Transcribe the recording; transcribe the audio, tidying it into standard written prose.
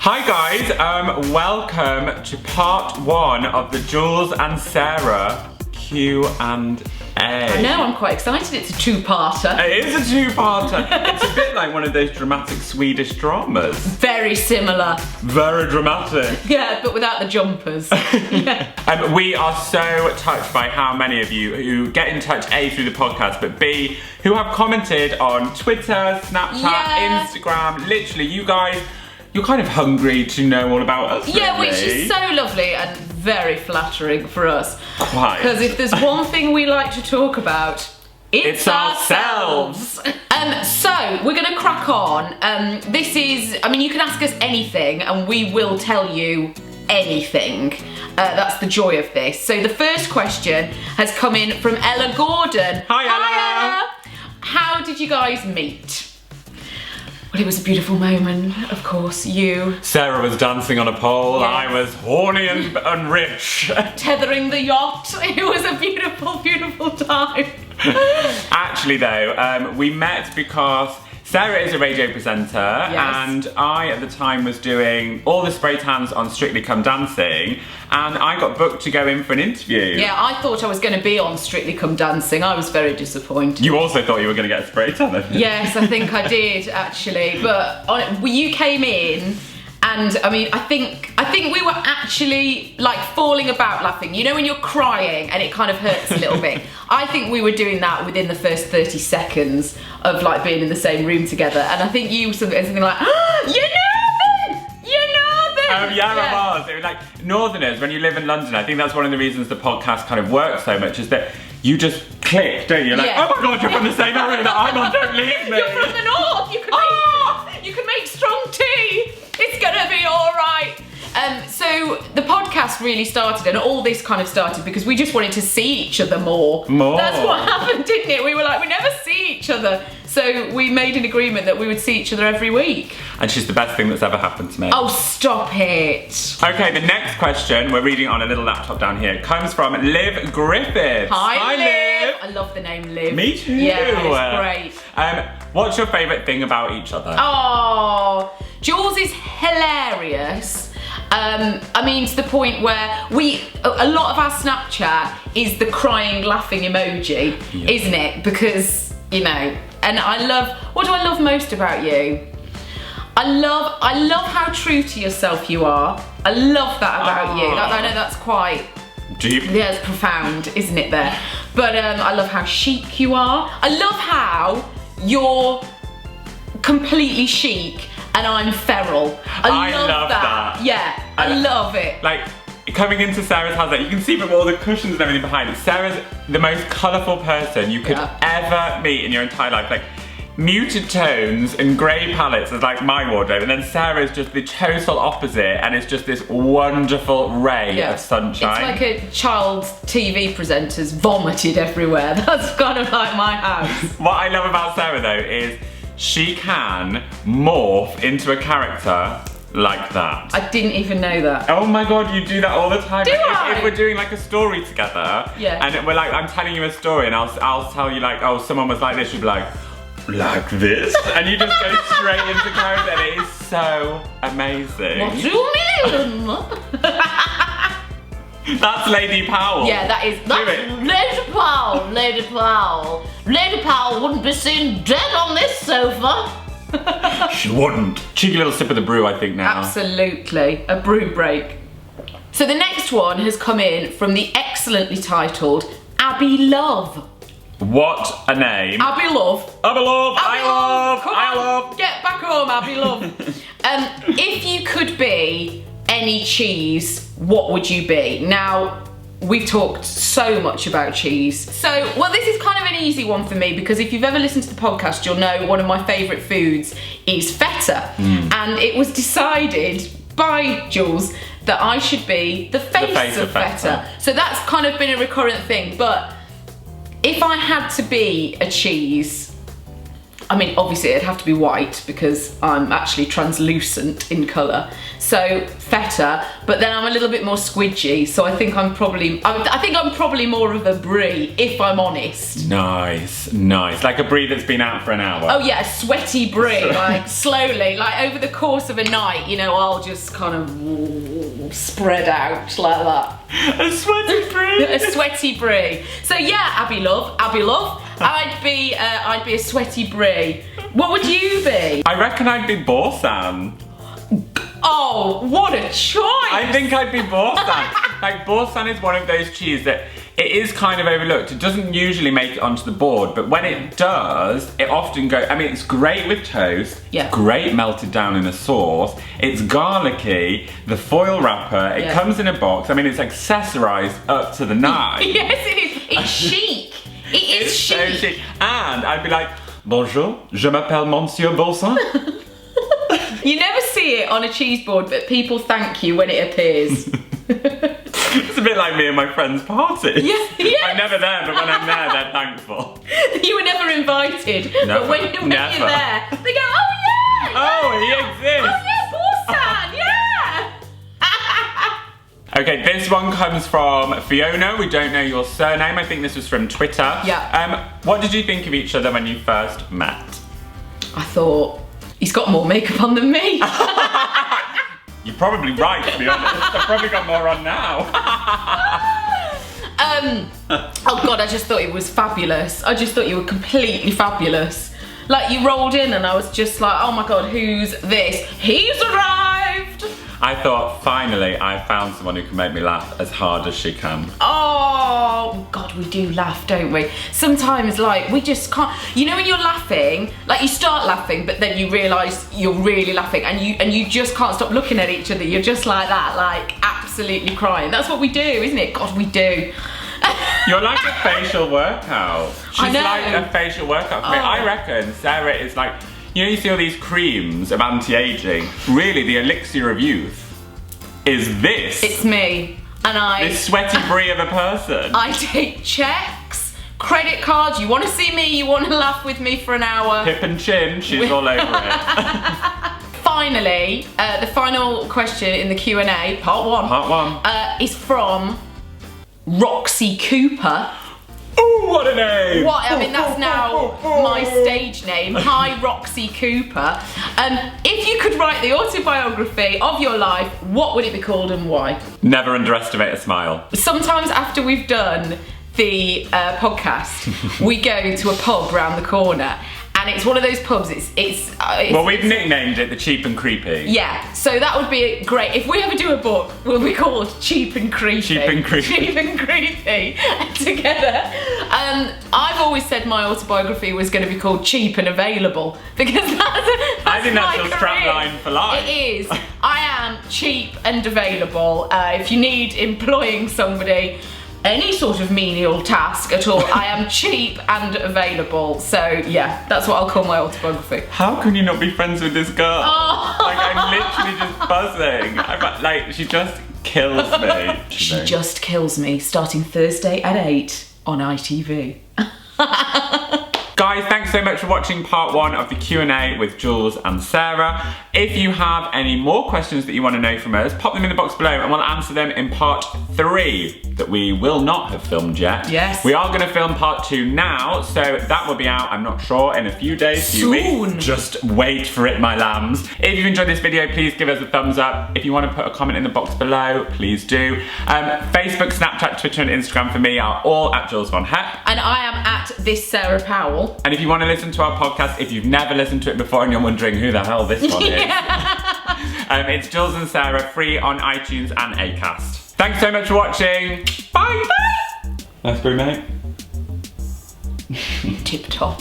Hi guys, welcome to part 1 of the Jules and Sarah Q&A. I know, I'm quite excited. It's a two-parter. It is a two-parter. It's a bit like one of those dramatic Swedish dramas. Very similar. Very dramatic. Yeah, but without the jumpers. Yeah. We are so touched by how many of you who get in touch, A, through the podcast, but B, who have commented on Twitter, Snapchat, Instagram. Literally, you guys, you're kind of hungry to know all about us. Yeah, really. which is so lovely and very flattering for us. Quite. Because if there's one thing we like to talk about, it's ourselves. So, we're going to crack on. This is, I mean, you can ask us anything and we will tell you anything. That's the joy of this. So the first question has come in from Ella Gordon. Hi, Ella. How did you guys meet? Well, it was a beautiful moment, of course. Sarah was dancing on a pole, Yes. I was horny and rich. Tethering the yacht. It was a beautiful, beautiful time. Actually though, we met because Sarah is a radio presenter, and I at the time was doing all the spray tans on Strictly Come Dancing, and I got booked to go in for an interview. Yeah, I thought I was going to be on Strictly Come Dancing. I was very disappointed. You also thought you were going to get a spray tan, didn't you? Yes, I think I did actually, but you came in. And I mean, I think we were actually like falling about laughing. You know when you're crying and it kind of hurts a little bit? I think we were doing that within the first 30 seconds of like being in the same room together. And I think you said something like, oh, you're Northern! You're Northern! Oh yeah, I was. It was like, Northerners, when you live in London, I think that's one of the reasons the podcast kind of works so much, is that you just click, don't you? You're like, oh my God, you're from the same area that I'm on, don't leave me. You're from the north, you can make strong tea. It's gonna be all right. So the podcast really started, and all this kind of started because we just wanted to see each other more. That's what happened, didn't it? We were like, we never see each other. So we made an agreement that we would see each other every week. And she's the best thing that's ever happened to me. Oh, stop it. Okay, the next question, we're reading on a little laptop down here, comes from Liv Griffiths. Hi, Liv. I love the name Liv. Me too. Yeah, it's great. What's your favourite thing about each other? Oh, Jules is hilarious. I mean, to the point where a lot of our Snapchat is the crying, laughing emoji, isn't it? Because, you know, and what do I love most about you? I love how true to yourself you are. I love that about you. I know that's quite deep. Yeah, it's profound, isn't it there? But I love how chic you are. I love how you're completely chic and I'm feral. I love that. Yeah, I love it. Like, coming into Sarah's house, like, you can see from all the cushions and everything behind it, Sarah's the most colourful person you could ever meet in your entire life. Like, muted tones and grey palettes is like my wardrobe, and then Sarah's just the total opposite, and it's just this wonderful ray of sunshine. It's like a child's TV presenter's vomited everywhere. That's kind of like my house. What I love about Sarah though is she can morph into a character like that. I didn't even know that. Oh my God, you do that all the time. Do I? If we're doing like a story together, and we're like, I'm telling you a story, and I'll tell you like, oh, someone was like this, you'd be like this? And you just go straight into character, and it is so amazing. What do you mean? That's Lady Powell. Yeah, that's Lady Powell, Lady Powell. Lady Powell wouldn't be seen dead on this sofa. She wouldn't. Cheeky little sip of the brew, I think, now. Absolutely. A brew break. So the next one has come in from the excellently titled Abby Love. What a name. Abby Love. Abby Love. I love. Get back home, Abby Love. If you could be any cheese, what would you be? Now, we've talked so much about cheese. So, well, this is kind of an easy one for me because if you've ever listened to the podcast, you'll know one of my favourite foods is feta. And it was decided by Jules that I should be the face of feta. So that's kind of been a recurrent thing. But if I had to be a cheese, I mean, obviously it'd have to be white because I'm actually translucent in colour. So feta, but then I'm a little bit more squidgy. So I think I'm probably more of a brie, if I'm honest. Nice. Like a brie that's been out for an hour. Oh yeah, a sweaty brie, like slowly, like over the course of a night, you know, I'll just kind of spread out like that. A sweaty brie. A sweaty brie. So yeah, Abby love. I'd be a sweaty brie. What would you be? I reckon I'd be boursin. Oh, what a choice! I think I'd be boursin. Like, boursin is one of those cheeses that it is kind of overlooked. It doesn't usually make it onto the board, but when it does, it often goes, I mean, it's great with toast, yeah. Great melted down in a sauce, it's garlicky, the foil wrapper, it comes in a box, I mean, it's accessorized up to the nines. Yes, it is. It's chic. It's chic. So chic. And I'd be like, bonjour, je m'appelle Monsieur Boursin. You never see it on a cheese board, but people thank you when it appears. It's a bit like me and my friends' parties. Yeah. I'm never there, but when I'm there, they're thankful. You were never invited, Never. but when you're there, they go, oh yeah! Oh, he exists! Oh yeah, Boursin, yeah! Okay, this one comes from Fiona. We don't know your surname. I think this was from Twitter. Yeah. What did you think of each other when you first met? I thought, he's got more makeup on than me. You're probably right, to be honest. I've probably got more on now. Oh God, I just thought it was fabulous. I just thought you were completely fabulous. Like, you rolled in and I was just like, oh my God, who's this? He's arrived! I thought, finally, I found someone who can make me laugh as hard as she can. Oh God, we do laugh, don't we? Sometimes, like, we just can't. You know when you're laughing, like you start laughing, but then you realise you're really laughing, and you just can't stop looking at each other. You're just like that, like absolutely crying. That's what we do, isn't it? God, we do. You're like a facial workout. I She's know. like a facial workout for me. I reckon Sarah is like, you know, you see all these creams of anti-aging. Really, the elixir of youth is this. It's me. And this sweaty brie of a person. I take checks, credit cards. You want to see me, you want to laugh with me for an hour. Hip and chin, she's all over it. Finally, the final question in the Q&A, part one, is from Roxy Cooper. Ooh, what a name! What? I mean, that's now my stage name. Hi, Roxy Cooper. If you could write the autobiography of your life, what would it be called and why? Never underestimate a smile. Sometimes after we've done the podcast, we go to a pub round the corner. And it's one of those pubs, Well, we've nicknamed it the Cheap and Creepy. Yeah, so that would be great. If we ever do a book, we'll be called Cheap and Creepy. Cheap and Creepy. Cheap and Creepy together. I've always said my autobiography was going to be called Cheap and Available, because I think that's your strap line for life. It is. I am cheap and available. If you need employing somebody, any sort of menial task at all, I am cheap and available. So yeah, that's what I'll call my autobiography. How can you not be friends with this girl? Oh. Like, I'm literally just buzzing. Like, she just kills me. She just kills me, starting Thursday at 8 on ITV. Guys, thanks so much for watching part one of the Q&A with Jules and Sarah. If you have any more questions that you want to know from us, pop them in the box below and we'll answer them in part 3 that we will not have filmed yet. Yes. We are going to film part 2 now, so that will be out, I'm not sure, in a few days, few weeks. Just wait for it, my lambs. If you've enjoyed this video, please give us a thumbs up. If you want to put a comment in the box below, please do. Facebook, Snapchat, Twitter and Instagram for me are all at Jules Von Hep. And I am at This Sarah Powell. And if you want to listen to our podcast, if you've never listened to it before and you're wondering who the hell this one is, it's Jules and Sarah, free on iTunes and Acast. Thanks so much for watching. Bye. Nice brew, mate. Tip top.